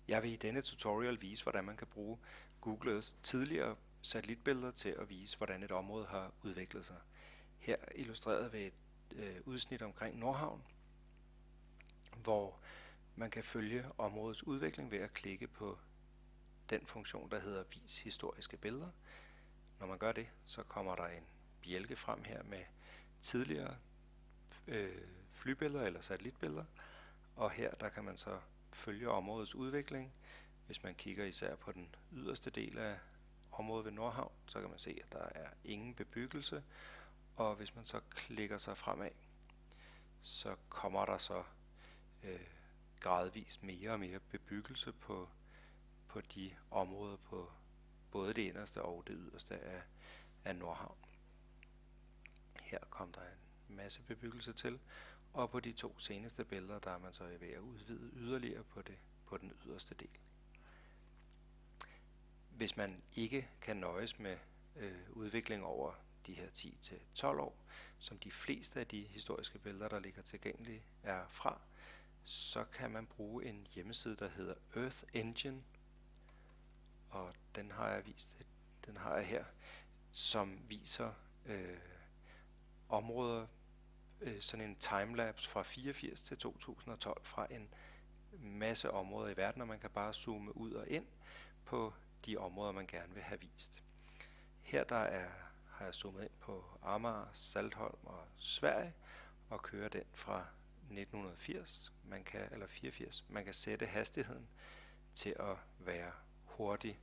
Jeg vil i denne tutorial vise, hvordan man kan bruge Google Earth tidligere satellitbilleder til at vise, hvordan et område har udviklet sig. Her illustreret ved et udsnit omkring Nordhavn, hvor man kan følge områdets udvikling ved at klikke på den funktion, der hedder Vis historiske billeder. Når man gør det, så kommer der en bjælke frem her med tidligere flybilleder eller satellitbilleder, og her der kan man så følge områdets udvikling. Hvis man kigger især på den yderste del af området ved Nordhavn, så kan man se, at der er ingen bebyggelse, og hvis man så klikker sig fremad, så kommer der så gradvist mere og mere bebyggelse på de områder på både det inderste og det yderste af Nordhavn. Her kom der en masse bebyggelse til, og på de to seneste billeder, der er man så ved at udvide yderligere på den yderste del. Hvis man ikke kan nøjes med udvikling over de her 10-12 år, som de fleste af de historiske billeder, der ligger tilgængelige, er fra, så kan man bruge en hjemmeside, der hedder Earth Engine, og den har jeg her, som viser områder, sådan en timelapse fra 84 til 2012 fra en masse områder i verden, og man kan bare zoome ud og ind på de områder, man gerne vil have vist. Her har jeg zoomet ind på Amager, Saltholm og Sverige og kører den fra 1980, eller 84. Man kan sætte hastigheden til at være hurtig,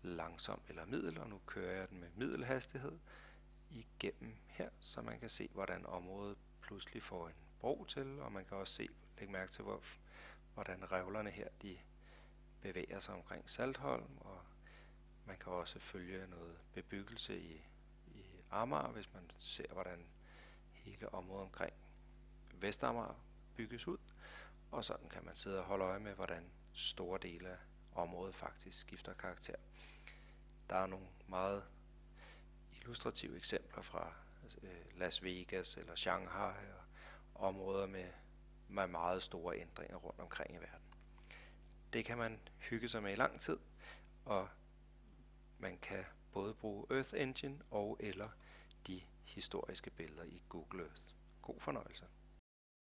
langsom eller middel, og nu kører jeg den med middelhastighed igennem her, så man kan se, hvordan området pludselig får en bro til, og man kan også lægge mærke til, hvordan revlerne her de bevæger sig omkring Saltholm, og man kan også følge noget bebyggelse i Amager, hvis man ser, hvordan hele området omkring Vestamager bygges ud, og sådan kan man sidde og holde øje med, hvordan store dele af området faktisk skifter karakter. Der er nogle meget illustrative eksempler fra Las Vegas eller Shanghai og områder med meget store ændringer rundt omkring i verden. Det kan man hygge sig med i lang tid, og man kan både bruge Earth Engine og eller de historiske billeder i Google Earth. God fornøjelse.